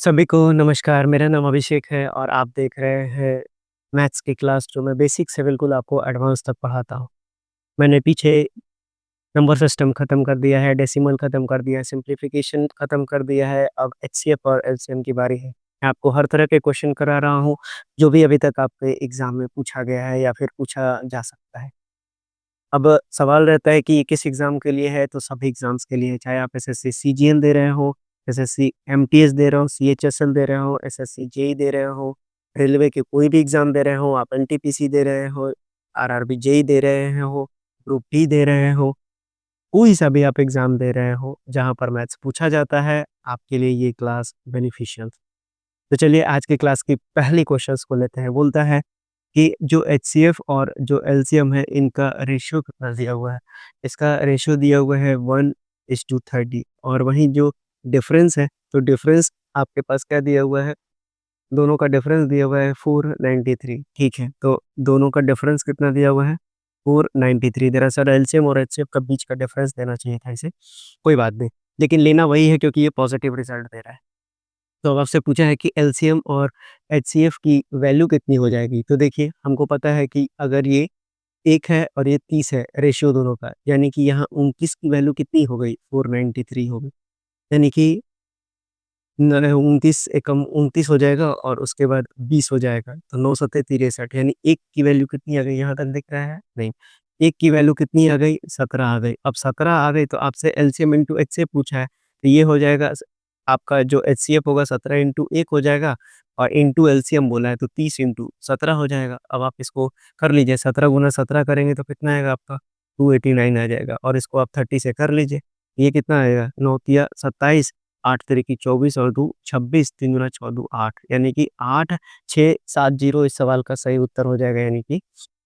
सभी को नमस्कार, मेरा नाम अभिषेक है और आप देख रहे हैं मैथ्स की क्लास जो मैं बेसिक से बिल्कुल आपको एडवांस तक पढ़ाता हूँ। मैंने पीछे नंबर सिस्टम खत्म कर दिया है, डेसिमल खत्म कर दिया है, सिम्प्लिफिकेशन खत्म कर दिया है, अब एचसीएफ और एलसीएम की बारी है। मैं आपको हर तरह के क्वेश्चन करा रहा हूँ, जो भी अभी तक आपके एग्ज़ाम में पूछा गया है या फिर पूछा जा सकता है। अब सवाल रहता है कि ये किस एग्ज़ाम के लिए है, तो सभी एग्ज़ाम्स के लिए, चाहे आप एसएससी सीजीएल दे रहे हो, एसएससी एमटीएस दे रहे हो, सीएचएसएल दे रहे हो, एसएससी जेईई दे रहे हो, रेलवे के कोई भी एग्ज़ाम दे रहे हो, आप एनटीपीसी दे रहे हो, आरआरबी जेईई दे रहे हो, ग्रुप डी दे रहे हो, कोई-सा भी आप एग्ज़ाम दे रहे हो, जहाँ पर मैथ्स पूछा जाता है, आपके लिए ये क्लास बेनिफिशियल। तो चलिए आज की क्लास की पहली क्वेश्चंस को लेते हैं। बोलता है कि जो एचसीएफ और जो एलसीएम है इनका रेशियो कितना दिया हुआ है? इसका रेशियो दिया हुआ है 1:30 और वहीं जो डिफरेंस है, तो डिफरेंस आपके पास क्या दिया हुआ है? दोनों का डिफरेंस दिया हुआ है 493 ठीक है, तो दोनों का डिफरेंस कितना दिया हुआ है? 493 दरअसल एलसीएम और एचसीएफ का बीच का डिफरेंस देना चाहिए था इसे, कोई बात नहीं। लेकिन लेना वही है क्योंकि ये पॉजिटिव रिजल्ट दे रहा है। तो अब आपसे पूछा है कि एलसीएम और एचसीएफ की वैल्यू कितनी हो जाएगी? तो देखिए, हमको पता है कि अगर ये 1 है और ये 30 है, रेशियो दोनों का, यानी कि यहाँ 29 की वैल्यू कितनी हो गई? 493 हो गई। यानी कि न 29 एकम 29 हो जाएगा और उसके बाद 20 हो जाएगा, तो 9 सत्ते 63 यानी 1 की वैल्यू कितनी आ गई? यहाँ तक दिख रहा है? नहीं। 1 की वैल्यू कितनी आ गई? 17 आ गई। अब 17 आ गई तो आपसे एलसीएम इंटू एचसीएफ पूछा है, तो ये हो जाएगा आपका जो एचसीएफ होगा 17 इंटू 1 हो जाएगा और इंटू एलसीएम बोला है तो 30 इंटू 17 हो जाएगा। अब आप इसको कर लीजिए, 17 गुना 17 करेंगे तो कितना आएगा आपका? 289 आ जाएगा और इसको आप 30 से कर लीजिए। ये कितना आएगा? 9 तिया 27, 8 तिरिकी 24 और 2 26, 3 दूना 14 8 यानी कि 8670 इस सवाल का सही उत्तर हो जाएगा, यानी कि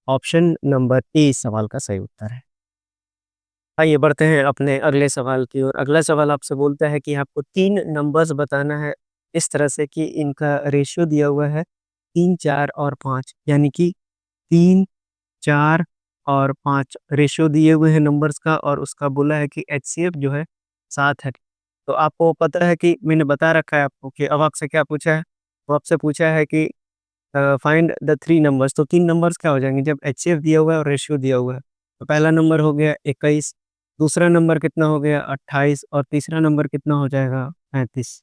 ऑप्शन नंबर ए इस सवाल का सही उत्तर है। आइए बढ़ते हैं अपने अगले सवाल की ओर। अगला सवाल आपसे बोलता है कि आपको 3 नंबर्स बताना है इस तरह से कि इनका रेशियो दिया हुआ है 3, 4 और 5 यानी कि 3, 4 और 5 रेशियो दिए हुए हैं नंबर्स का और उसका बोला है कि एचसीएफ जो है 7 है। तो आपको पता है कि मैंने बता रखा है आपको कि अब आपसे क्या पूछा है? वो आपसे पूछा है कि फाइंड द 3 नंबर्स, तो 3 नंबर्स क्या हो जाएँगे जब एचसीएफ दिया हुआ है और रेशियो दिया हुआ है। तो पहला नंबर हो गया 21, दूसरा नंबर कितना हो गया 28 और तीसरा नंबर कितना हो जाएगा 35।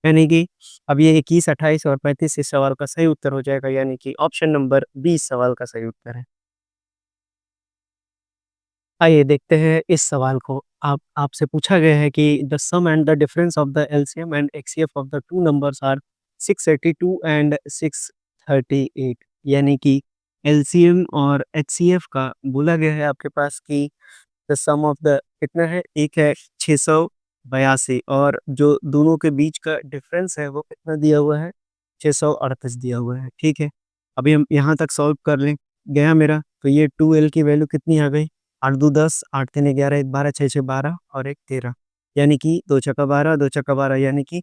यानी कि अब ये 21, 28 और 35 इस सवाल का सही उत्तर हो जाएगा, यानी कि ऑप्शन नंबर बी इस सवाल का सही उत्तर है। आइए देखते हैं इस सवाल को। आप आपसे पूछा गया है कि the sum and the difference of the LCM and HCF of the two numbers are 682 and 638 यानी कि एलसीएम और एचसीएफ का बोला गया है आपके पास कि द सम ऑफ द कितना है? एक है 682 और जो दोनों के बीच का डिफरेंस है वो कितना दिया हुआ है? 638 दिया हुआ है, ठीक है। अभी हम यहाँ तक सॉल्व कर लें, गया मेरा, तो ये 2L की वैल्यू कितनी आ गई? 8 दूनी 10, 8 तीनी 11, 1 12, 6 6 12 और 1 13 यानी कि 2 छक्का 12, 2 छक्का 12 यानी कि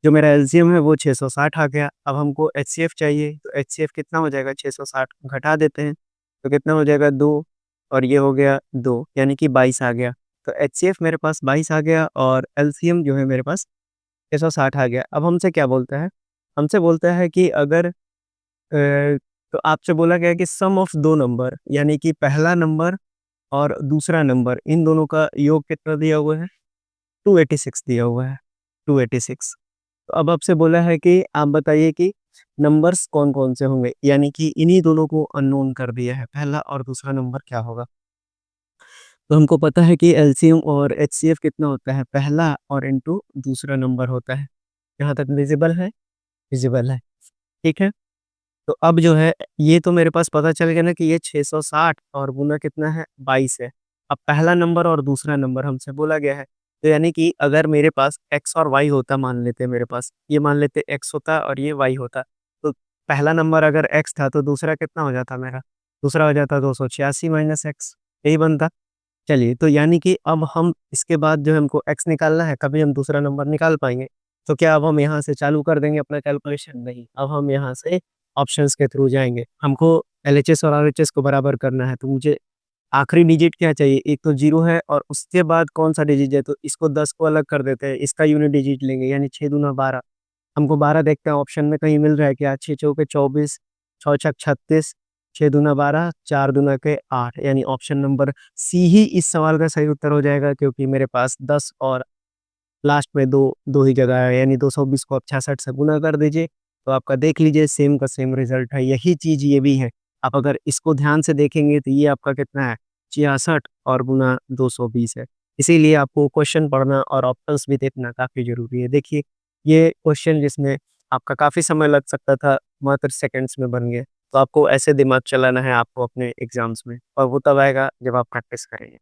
जो मेरा एलसीएम है वो 660 आ गया। अब हमको एचसीएफ चाहिए, तो एचसीएफ कितना हो जाएगा? 660 घटा देते हैं, तो कितना हो जाएगा? 2 और ये हो गया 2 यानी कि 22 आ गया। तो एचसीएफ मेरे पास 22 आ गया और एलसीएम जो है मेरे पास 660 आ गया। अब हमसे क्या बोलता है? हमसे बोलता है कि अगर तो आपसे बोला गया है कि सम ऑफ 2 नंबर यानी कि पहला नंबर और दूसरा नंबर इन दोनों का योग कितना दिया हुआ है? 286 दिया हुआ है, 286। तो अब आपसे बोला है कि आप बताइए कि नंबर्स कौन-कौन से होंगे? यानी कि इन्हीं दोनों को अननोन कर दिया है, पहला और दूसरा नंबर क्या होगा? तो हमको पता है कि एलसीएम और एचसीएफ कितना होता है? पहला और इनटू दूसरा नंबर होता है। यहाँ तक विज़िबल है? विज़िबल है, ठीक है? तो अब जो है ये तो मेरे पास पता चल गया ना कि ये 660 और गुना कितना है? 22 है। अब पहला नंबर और दूसरा नंबर हमसे बोला गया है, तो यानी कि अगर मेरे पास एक्स और वाई होता, मान लेते हैं मेरे पास, ये मान लेते एक्स होता और ये वाई होता, तो पहला नंबर अगर एक्स था तो दूसरा कितना हो जाता मेरा? दूसरा हो जाता 286 माइनस एक्स, यही बनता। चलिए, तो यानी कि अब हम इसके बाद जो है हमको एक्स निकालना है, कभी हम दूसरा नंबर निकाल पाएँगे। तो क्या अब हम यहाँ से चालू कर देंगे अपना कैलकुलेशन? नहीं, अब हम यहाँ से ऑप्शंस के थ्रू जाएँगे। हमको एलएचएस और आरएचएस को बराबर करना है, तो मुझे आखिरी डिजिट क्या चाहिए? एक तो 0 है और उसके बाद कौन-सा डिजिट है? तो इसको 10 को अलग कर देते हैं, इसका यूनिट डिजिट लेंगे यानी 6 दूना 12 हमको 12 देखते हैं ऑप्शन में कहीं मिल रहा है क्या? 6 चौके 24, 6 छक 36, 6 दूना 12, 4 दूना के 8 यानी ऑप्शन नंबर सी ही इस सवाल का सही उत्तर हो जाएगा क्योंकि मेरे पास 10 और लास्ट में 2 ही जगह है यानी 220 को आप 66 से गुना कर दीजिए, तो आपका देख लीजिए सेम का सेम रिज़ल्ट है। यही चीज़ ये भी है। आप अगर इसको ध्यान से देखेंगे तो ये आपका कितना है 66 और गुना 220 है। इसीलिए आपको क्वेश्चन पढ़ना और ऑप्शंस भी देखना काफ़ी ज़रूरी है। देखिए, ये क्वेश्चन जिसमें आपका काफ़ी समय लग सकता था, मात्र सेकंड्स में बन गया। तो आपको ऐसे दिमाग चलाना है आपको अपने एग्ज़ाम्स में और वो तब आएगा जब आप प्रैक्टिस करेंगे।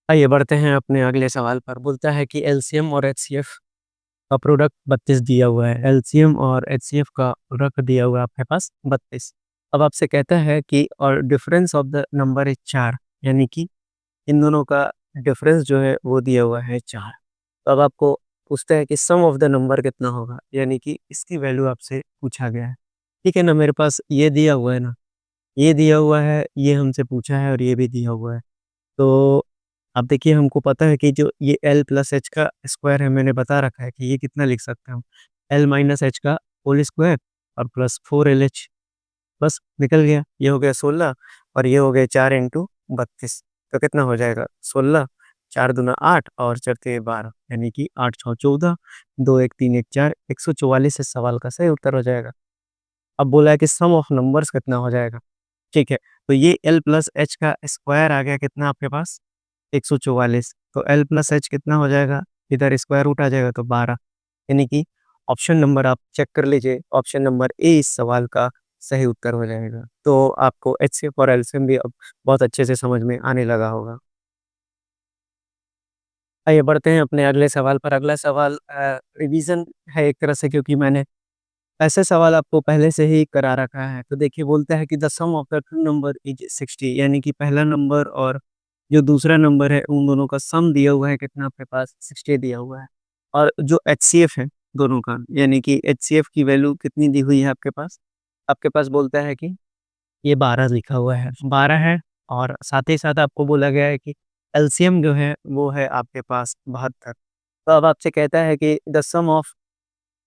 आइए बढ़ते हैं अपने अगले सवाल पर। बोलता है कि एलसीएम और एचसीएफ का प्रोडक्ट 32 दिया हुआ है। एलसीएम और एचसीएफ का प्रोडक्ट दिया हुआ है आपके पास 32। अब आपसे कहता है कि और difference of the number is 4 यानी कि इन दोनों का डिफरेंस जो है वो दिया हुआ है 4। तो अब आपको पूछता है कि सम ऑफ द नंबर कितना होगा? यानी कि इसकी वैल्यू आपसे पूछा गया है। ठीक है ना? मेरे पास ये दिया हुआ है ना, ये दिया हुआ है, ये हमसे पूछा है और ये भी दिया हुआ है। तो अब देखिए हमको पता है कि जो ये L प्लस H का स्क्वायर है मैंने बता रखा है कि ये कितना लिख सकते हैं हम L माइनस H का होल स्क्वायर और प्लस 4LH बस निकल गया। ये हो गया 16 और ये हो गया 4 इंटू 32 तो कितना हो जाएगा 16 4 दूना 8 और चरते 12 यानी कि 8 6 14 2 1 3 1 4 144 इस सवाल का सही उत्तर हो जाएगा। अब बोला है कि सम ऑफ नंबर्स कितना हो जाएगा? ठीक है, तो ये L प्लस H का स्क्वायर आ गया कितना आपके पास 144 तो L प्लस H कितना हो जाएगा? इधर स्क्वायर रूट आ जाएगा तो 12 यानी कि ऑप्शन नंबर आप चेक कर लीजिए, ऑप्शन नंबर ए इस सवाल का सही उत्तर हो जाएगा। तो आपको एचसीएफ और एलसीएम भी अब बहुत अच्छे से समझ में आने लगा होगा। आइए बढ़ते हैं अपने अगले सवाल पर। अगला सवाल रिवीजन है एक तरह से क्योंकि मैंने ऐसे सवाल आपको पहले से ही करा रखा है। तो देखिए बोलता है कि the sum of the two number is 60 यानी कि पहला नंबर और जो दूसरा नंबर है उन दोनों का सम दिया हुआ है कितना आपके पास 60 दिया हुआ है। और जो एचसीएफ है दोनों का यानी कि एचसीएफ की वैल्यू कितनी दी हुई है आपके पास बोलता है कि ये 12 लिखा हुआ है, 12 है और साथ ही साथ आपको बोला गया है कि एलसीएम जो है वो है आपके पास 72। तो अब आपसे कहता है कि the sum of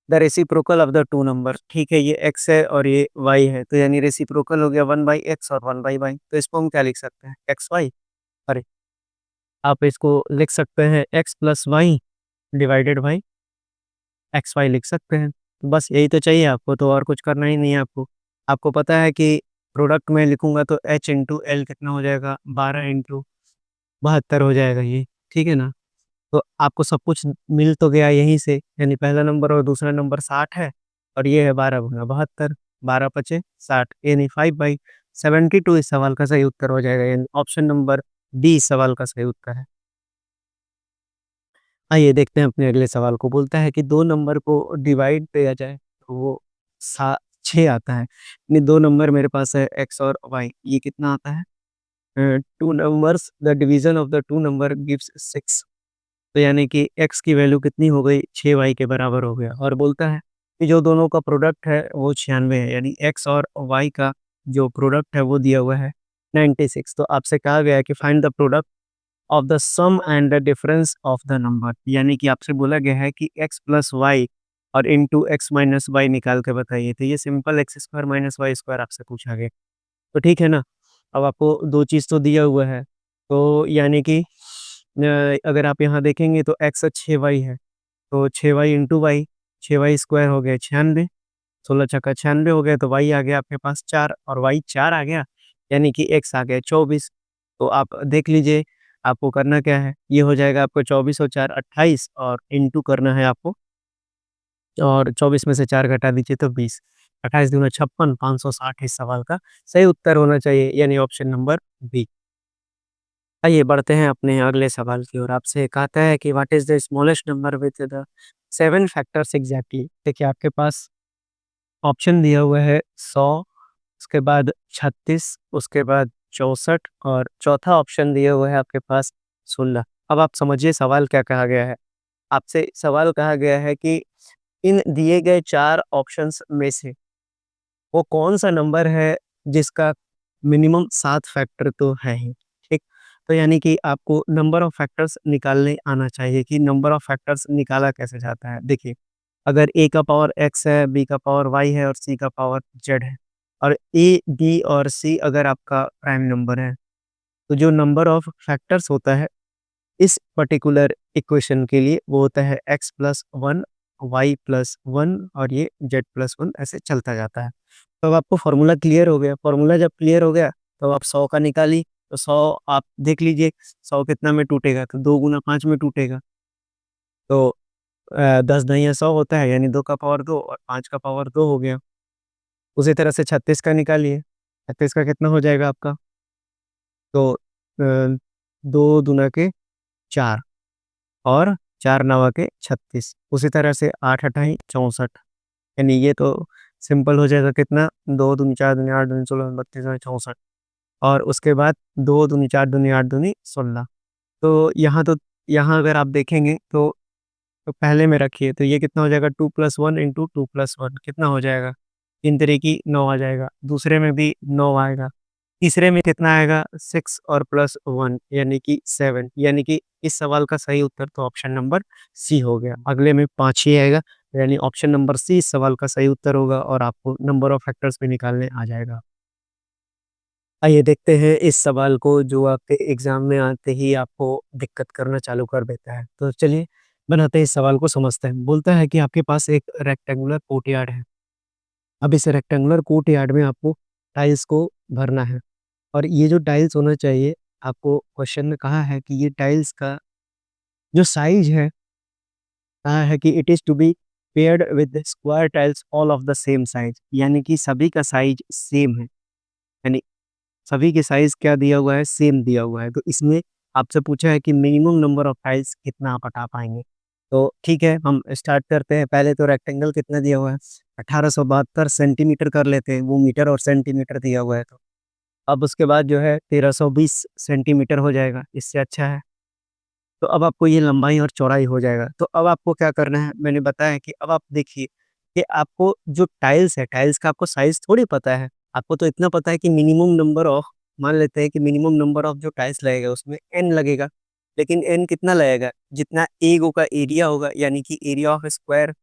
the reciprocal of the two number ठीक है, ये एक्स है और ये वाई है, तो यानी रेसिप्रोकल हो गया 1/x और 1/y। तो इसको हम क्या लिख सकते हैं एक्स वाई। अरे आप इसको लिख सकते हैं x plus y divided by x y लिख सकते हैं। तो बस यही तो चाहिए आपको, तो और कुछ करना ही नहीं है आपको। आपको पता है कि प्रोडक्ट में लिखूंगा तो एच इंटू एल कितना हो जाएगा 12 इंटू 72 हो जाएगा ये, ठीक है ना? तो आपको सब कुछ मिल तो गया यहीं से, यानी पहला नंबर और दूसरा नंबर 60 है और ये है 12 गुना 72, 12 पचे 60 यानी 5/72 इस सवाल का सही उत्तर हो जाएगा, यानी ऑप्शन नंबर डी इस सवाल का सही उत्तर है। आइए देखते हैं अपने अगले सवाल को। बोलता है कि दो नंबर को डिवाइड किया जाए तो वो 6 आता है। यानी दो नंबर मेरे पास है एक्स और वाई, ये कितना आता है? Two numbers the division of the two number gives 6। तो यानी कि x की वैल्यू कितनी हो गई 6y के बराबर हो गया और बोलता है कि जो दोनों का प्रोडक्ट है वो 96 है, यानी x और y का जो प्रोडक्ट है वो दिया हुआ है 96। तो आपसे कहा गया है कि find the product of the sum and the difference of the number, यानी कि आपसे बोला गया है कि x प्लस वाई और इंटू एक्स माइनस वाई निकाल के बताइए। तो ये simple x square minus y square आपसे पूछा गया। तो ठीक है ना? अब आपको दो चीज़ तो दिया हुआ है, तो यानी कि अगर आप यहाँ देखेंगे तो एक्स 6y है, तो 6y into Y, 6y square हो गया 96, 16 छक्का 96 हो गया, तो y आ गया आपके पास 4 और y 4 आ गया, यानी कि x आ गया 24। तो आप देख लीजिए आपको करना क्या है, ये हो जाएगा आपको 24 और 4 28 और इंटू करना है आपको और 24 में से 4 घटा दीजिए तो 20, 28 दूना 56, 560 इस सवाल का सही उत्तर होना चाहिए, यानी ऑप्शन नंबर बी। आइए बढ़ते हैं अपने अगले सवाल की ओर। आपसे कहता है कि what is the smallest number with the 7 factors exactly. देखिए आपके पास ऑप्शन दिया हुआ है 100, उसके बाद 36, उसके बाद 64 और चौथा ऑप्शन दिया हुआ है आपके पास 16। अब आप समझिए सवाल क्या कहा गया है। आपसे सवाल कहा गया है कि इन दिए गए 4 ऑप्शंस में से वो कौन-सा नंबर है जिसका मिनिमम 7 फैक्टर तो है ही, ठीक? तो यानी कि आपको नंबर ऑफ फैक्टर्स निकालने आना चाहिए कि नंबर ऑफ फैक्टर्स निकाला कैसे जाता है। देखिए, अगर a का पावर x है, b का पावर y है और c का पावर z है और a, b और c अगर आपका प्राइम नंबर है, तो जो नंबर ऑफ फैक्टर्स होता है इस पर्टिकुलर इक्वेशन के लिए वो होता है x प्लस 1, y प्लस 1 और ये z प्लस 1 ऐसे चलता जाता है। तो अब आपको फॉर्मूला क्लियर हो गया। फॉर्मूला जब क्लियर हो गया तो आप 100 का निकाली, तो 100 आप देख लीजिए 100 कितना में टूटेगा, तो 2 गुना 5 में टूटेगा। तो 10 दहिया 100 होता है, यानी 2 का पावर 2 और 5 का पावर 2 हो गया। उसी तरह से 36 का निकालिए, 36 का कितना हो जाएगा आपका? तो 2 दूना के 4 और 4 नवा के 36। उसी तरह से 8 अठाई 64, यानी ये तो सिंपल हो जाएगा कितना? 2 दूनी 4 दूनी 8 दूनी 16 32 और 64 और उसके बाद 2 दूनी 4 दूनी 8 दूनी 16। तो यहाँ अगर आप देखेंगे तो पहले में रखिए, तो ये कितना हो जाएगा? 2 + 1 इंटू 2 + 1 कितना हो जाएगा? 3 तिरेकी 9 आ जाएगा। दूसरे में भी 9 आएगा। तीसरे में कितना आएगा? 6 और प्लस 1 यानी कि 7, यानी कि इस सवाल का सही उत्तर तो ऑप्शन नंबर सी हो गया। अगले में 5 ही आएगा, यानी ऑप्शन नंबर सी इस सवाल का सही उत्तर होगा और आपको नंबर ऑफ फैक्टर्स भी निकालने आ जाएगा। आइए देखते हैं इस सवाल को जो आपके एग्ज़ाम में आते ही आपको दिक्कत करना चालू कर देता है। तो चलिए बनाते हैं इस सवाल को, समझते हैं। बोलता है कि आपके पास एक रेक्टेंगुलर कोर्टयार्ड है। अब इस रेक्टेंगुलर कोर्टयार्ड में आपको टाइल्स को भरना है और ये जो टाइल्स होना चाहिए, आपको क्वेश्चन में कहा है कि ये टाइल्स का जो साइज़ है, कहा है कि it is to be paired with square tiles all of the same size, यानी कि सभी का साइज़ सेम है। यानी सभी के साइज़ क्या दिया हुआ है? सेम दिया हुआ है। तो इसमें आपसे पूछा है कि मिनिमम नंबर ऑफ टाइल्स कितना आप हटा पाएँगे? तो ठीक है, हम स्टार्ट करते हैं। पहले तो रेक्टेंगल कितना दिया हुआ है? 1872 सेंटीमीटर कर लेते हैं, वो मीटर और सेंटीमीटर दिया हुआ है तो। अब उसके बाद जो है 1320 सेंटीमीटर हो जाएगा, इससे अच्छा है। तो अब आपको ये लंबाई और चौड़ाई हो जाएगा। तो अब आपको क्या करना है? मैंने बताया कि अब आप देखिए कि आपको जो टाइल्स है, टाइल्स का आपको साइज़ थोड़ी पता है। आपको तो इतना पता है कि मिनिमम नंबर ऑफ, मान लेते हैं कि मिनिमम नंबर ऑफ जो टाइल्स लगेगा उसमें n लगेगा। लेकिन n कितना लगेगा? जितना a गो का एरिया होगा, यानी कि एरिया ऑफ स्क्वायर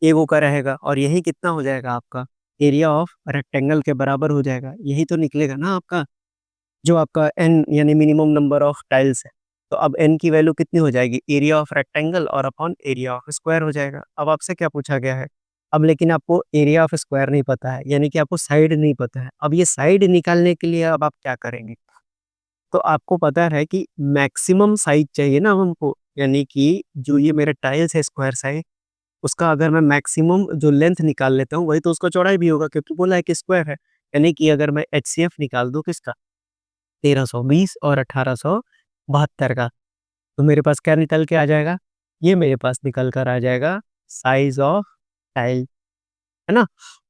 a गो का रहेगा और यही कितना हो जाएगा आपका? एरिया ऑफ रेक्टेंगल के बराबर हो जाएगा। यही तो निकलेगा ना आपका, जो आपका n यानी मिनिमम नंबर ऑफ टाइल्स है। तो अब n की वैल्यू कितनी हो जाएगी? एरिया ऑफ रेक्टेंगल और अपॉन एरिया ऑफ स्क्वायर हो जाएगा। अब आपसे क्या पूछा गया है? अब लेकिन आपको एरिया ऑफ स्क्वायर नहीं पता है, यानी कि आपको साइड नहीं पता है। अब ये साइड निकालने के लिए अब आप क्या करेंगे? तो आपको पता है कि मैक्सिमम साइज चाहिए ना हमको, यानी कि जो ये मेरा टाइल्स है स्क्वायर साइज, उसका अगर मैं मैक्सिमम जो लेंथ निकाल लेता हूँ, वही तो उसका चौड़ाई भी होगा, क्योंकि बोला है कि स्क्वायर है। यानी कि अगर मैं एचसीएफ निकाल दूँ किसका? 1320 और 1872 का, तो मेरे पास क्या निकल के आ जाएगा? ये मेरे पास निकल कर आ जाएगा साइज़ ऑफ टाइल, है ना?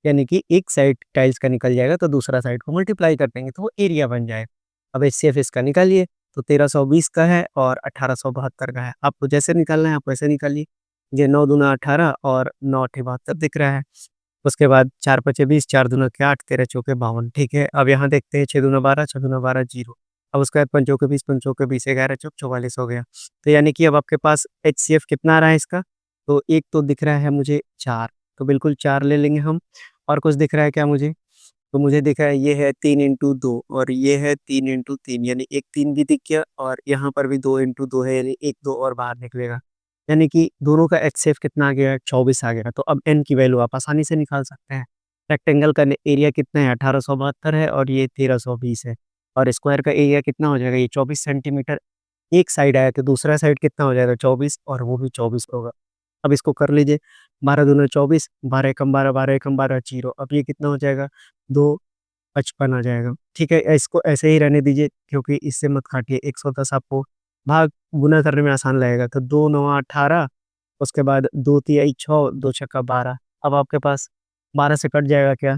यानी कि एक साइड टाइल्स का निकल जाएगा तो दूसरा साइड को मल्टीप्लाई कर देंगे तो वो एरिया बन जाएगा। अब एचसीएफ इसका निकालिए, तो 1320 का है और 1872 का है। आपको जैसे निकालना है आप वैसे निकालिए। ये 9 दूना 18 और 9 आठे 72 दिख रहा है। उसके बाद 4 पचे 20, 4 दूना के 8, 13 चौके 52, ठीक है। अब यहाँ देखते हैं 6 दूना 12, 6 दूना 12 0। अब उसके बाद 5 चौके 20, 5 चौके 20, 11 चौक 44 हो गया। तो यानी कि अब आपके पास एचसीएफ कितना आ रहा है इसका? तो एक तो दिख रहा है मुझे 4, तो बिल्कुल 4 ले लेंगे हम। और कुछ दिख रहा है क्या मुझे? तो मुझे दिख रहा है ये है 3 इंटू 2 और ये है 3 इंटू 3, यानी एक 3 भी दिख गया और यहाँ पर भी 2 इंटू 2 है, यानी 1 2 और बाहर निकलेगा। यानी कि दोनों का एचसीएफ कितना आ गया? 24 आ गया। तो अब n की वैल्यू आप आसानी से निकाल सकते हैं। रेक्टेंगल का एरिया कितना है? 1872 है और ये 1320 है और स्क्वायर का एरिया कितना हो जाएगा? ये 24 सेंटीमीटर। एक साइड आया तो दूसरा साइड कितना हो जाएगा? 24 और वो भी 24 होगा। अब इसको कर लीजिए, 12 दूना 24, 12 एकम 12, 12 एकम 12 0। अब ये कितना हो जाएगा? 255 आ जाएगा। ठीक है, इसको ऐसे ही रहने दीजिए क्योंकि इससे मत काटिए। 110 आपको भाग गुना करने में आसान लगेगा। तो 2 नौवा 18, उसके बाद 2 तिहाई 6, 2 छक्का 12। अब आपके पास 12 से कट जाएगा क्या?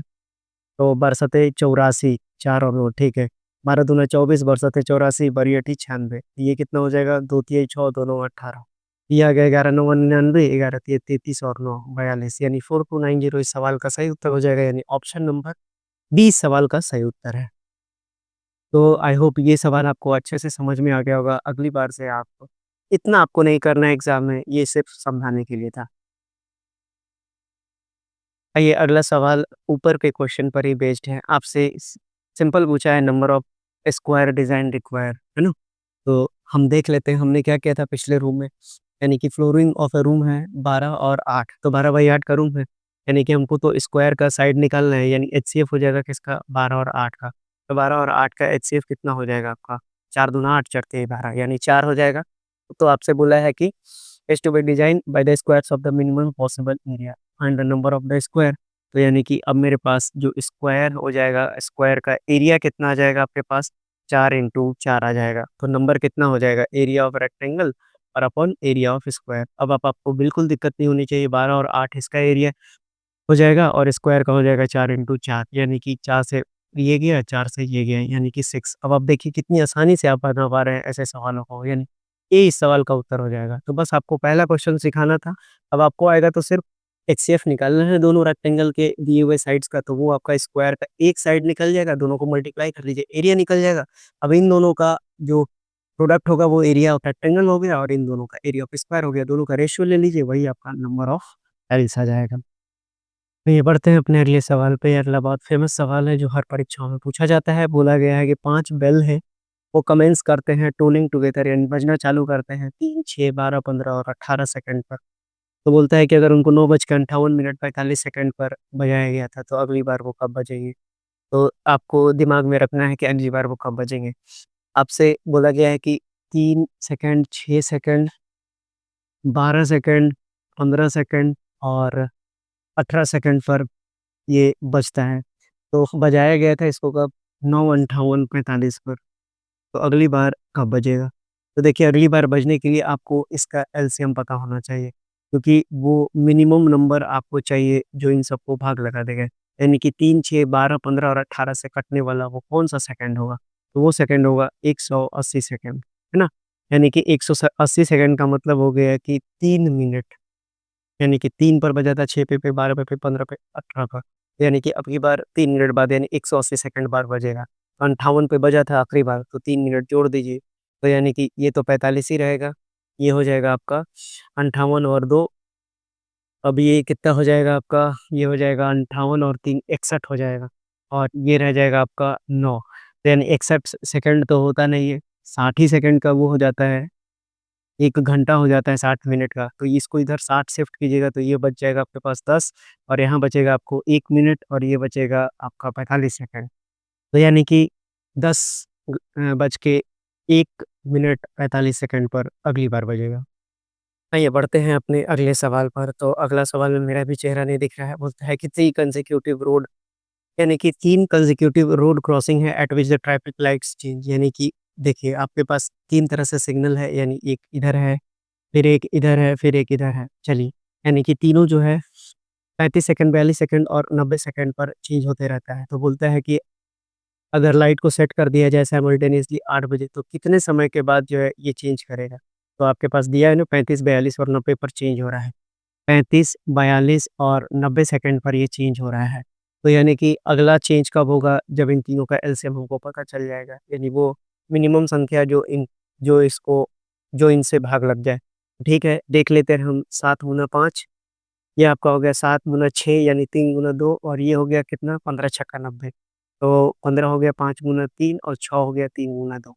तो बरसते 84, 4 और 9, ठीक है। 12 दूना 24, बरसते 84, बरी अठी 96। ये कितना हो जाएगा? 2 तिहाई 6, 2 नौवा 18। ये आ गया 11 नौवा 99, 11 तिया 33 और 9 42, यानी 4290 इस सवाल का सही उत्तर हो जाएगा, यानी ऑप्शन नंबर बी इस सवाल का सही उत्तर है। तो आई होप ये सवाल आपको अच्छे से समझ में आ गया होगा। अगली बार से आप इतना आपको नहीं करना है एग्ज़ाम में, ये सिर्फ़ समझाने के लिए था। आइए अगला सवाल ऊपर के क्वेश्चन पर ही बेस्ड है। आपसे सिंपल पूछा है number of square design require, है ना? तो हम देख लेते हैं हमने क्या किया था पिछले रूम में। यानी कि फ्लोरिंग ऑफ अ रूम है 12 और 8, तो 12 बाई 8 का रूम है। यानी कि हमको तो स्क्वायर का साइड निकालना है, यानी एचसीएफ हो जाएगा किसका, 12 और 8 का। तो 12 और 8 का एचसीएफ कितना हो जाएगा आपका, 4 दूना 8 चढ़ते हैं 12, यानी 4 हो जाएगा। तो आपसे बोला है कि is to be design by the squares of the minimum possible area, find the number of the square. तो यानी कि अब मेरे पास जो स्क्वायर हो जाएगा, स्क्वायर का एरिया कितना आ जाएगा आपके पास, 4 इंटू 4 आ जाएगा। तो नंबर कितना हो जाएगा, एरिया ऑफ रेक्टेंगल और अपॉन एरिया ऑफ स्क्वायर। अब आप आपको बिल्कुल दिक्कत नहीं होनी चाहिए, 12 और 8 इसका एरिया हो जाएगा और स्क्वायर का हो जाएगा 4 इंटू 4, यानी कि 4 से ये गया, 4 से ये गया, यानी कि 6। अब आप देखिए कितनी आसानी से आप बना पा रहे हैं ऐसे सवालों को, यानी ये इस सवाल का उत्तर हो जाएगा। तो बस आपको पहला क्वेश्चन सिखाना था। अब आपको आएगा तो सिर्फ एचसीएफ निकालना है दोनों रेक्टेंगल के दिए हुए साइड्स का, तो वो आपका स्क्वायर का एक साइड निकल जाएगा, दोनों को मल्टीप्लाई कर लीजिए, एरिया निकल जाएगा। अब इन दोनों का जो प्रोडक्ट होगा वो एरिया ऑफ रेक्टेंगल हो गया और इन दोनों का एरिया ऑफ स्क्वायर हो गया, दोनों का रेशियो ले लीजिए, वही आपका नंबर ऑफ एल्स आ जाएगा। तो ये बढ़ते हैं अपने अगले सवाल पे। अगला बहुत फेमस सवाल है जो हर परीक्षाओं में पूछा जाता है। बोला गया है कि 5 बेल हैं, वो कमेंस करते हैं टोनिंग टुगेदर, यानी बजना चालू करते हैं 3, 6, 12, 15 और 18 सेकंड पर। तो बोलता है कि अगर उनको 9:58 45 सेकंड पर बजाया गया था, तो अगली बार वो कब बजेंगे? तो आपको दिमाग में रखना है कि अगली बार वो कब बजेंगे। आपसे बोला गया है कि 3 सेकंड, 6 सेकंड, 12 सेकंड, 15 सेकंड और 18 सेकंड पर ये बजता है। तो बजाया गया था इसको कब? 9:58-45 पर। तो अगली बार कब बजेगा? तो देखिए अगली बार बजने के लिए आपको इसका एलसीएम पता होना चाहिए, क्योंकि वो मिनिमम नंबर आपको चाहिए जो इन सबको भाग लगा देगा। यानी कि 3, 6, 12, 15 और 18 से कटने वाला वो कौन-सा सेकंड होगा? तो वो सेकंड होगा 180 सेकंड, है ना? यानी कि 180 सेकंड का मतलब हो गया कि 3 मिनट। यानी कि 3 पर बजा था, 6 पे, 12 पे, 15 पे, 18 पर। यानी कि अब की बार 3 मिनट बाद यानी 180 सेकंड बाद बजेगा। 58 पे बजा था आखिरी बार, तो 3 मिनट जोड़ दीजिए। तो यानी कि ये तो 45 ही रहेगा। ये हो जाएगा आपका 58 और 2, अब ये कितना हो जाएगा आपका, ये हो जाएगा 58 और 3 61 हो जाएगा और ये रह जाएगा आपका 9। तो यानी 61 सेकंड तो होता नहीं है, 60 ही सेकंड का वो हो जाता है। 1 घंटा हो जाता है 60 मिनट का, तो इसको इधर 60 शिफ्ट कीजिएगा तो ये बच जाएगा आपके पास 10 और यहाँ बचेगा आपको 1 मिनट और ये बचेगा आपका 45 सेकंड। तो यानी कि 10 बज के 1 मिनट 45 सेकंड पर अगली बार बजेगा। आइए बढ़ते हैं अपने अगले सवाल पर। तो अगला सवाल में मेरा भी चेहरा नहीं दिख रहा है। बोलता है कि 3 कंसेक्यूटिव रोड, यानी कि 3 कंसेक्यूटिव रोड क्रॉसिंग है at which the traffic lights change. यानी कि देखिए आपके पास 3 तरह से सिग्नल है, यानी एक इधर है, फिर एक इधर है, फिर एक इधर है। चलिए, यानी कि तीनों जो है 35 सेकंड, 42 सेकंड और 90 सेकंड पर चेंज होते रहता है। तो बोलता है कि अगर लाइट को सेट कर दिया जाए साइमल्टेनियसली 8 बजे, तो कितने समय के बाद जो है ये चेंज करेगा? तो आपके पास दिया है ना, 35, 42 और 90 पर चेंज हो रहा है। 35, 42 और 90 सेकंड पर ये चेंज हो रहा है। तो यानी कि अगला चेंज कब होगा? जब इन तीनों का एलसीएम हमको पता चल जाएगा। यानी वो मिनिमम संख्या जो इसको जो इनसे भाग लग जाए। ठीक है, देख लेते हैं हम। 7 गुना 5, ये आपका हो गया 7 गुना 6 यानी 3 गुना 2 और ये हो गया कितना, 15 छक्का 90। तो 15 हो गया 5 गुना 3 और 6 हो गया 3 गुना 2।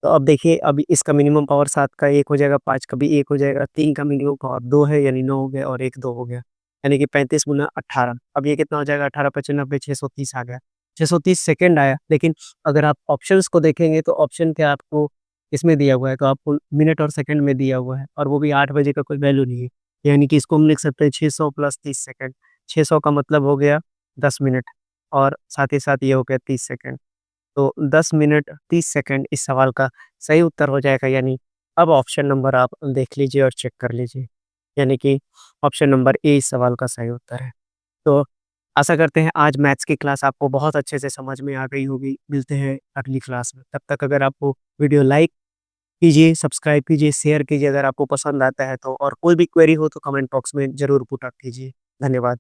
तो अब देखिए, अब इसका मिनिमम पावर 7 का 1 हो जाएगा, 5 का भी 1 हो जाएगा, 3 का मिनिमम पावर 2 है यानी 9 हो गया और 1 2 हो गया। यानी कि 35 गुना 18। अब ये कितना हो जाएगा, 18 पचे 90, 630 आ गया। 630 सेकंड आया, लेकिन अगर आप ऑप्शंस को देखेंगे तो ऑप्शन क्या आपको इसमें दिया हुआ है, तो आपको मिनट और सेकंड में दिया हुआ है और वो भी 8 बजे का कोई वैल्यू नहीं है। यानी कि इसको हम लिख सकते हैं 600 प्लस 30 सेकंड। 600 का मतलब हो गया 10 मिनट और साथ ही साथ ये हो गया 30 सेकंड। तो 10 मिनट 30 सेकंड इस सवाल का सही उत्तर हो जाएगा। यानी अब ऑप्शन नंबर आप देख लीजिए और चेक कर लीजिए। यानी कि ऑप्शन नंबर ए इस सवाल का सही उत्तर है। तो आशा करते हैं आज मैथ्स की क्लास आपको बहुत अच्छे से समझ में आ गई होगी। मिलते हैं अगली क्लास में। तब तक अगर आपको वीडियो लाइक कीजिए, सब्सक्राइब कीजिए, शेयर कीजिए अगर आपको पसंद आता है तो, और कोई भी क्वेरी हो तो कमेंट बॉक्स में ज़रूर पुट अप कीजिए। धन्यवाद।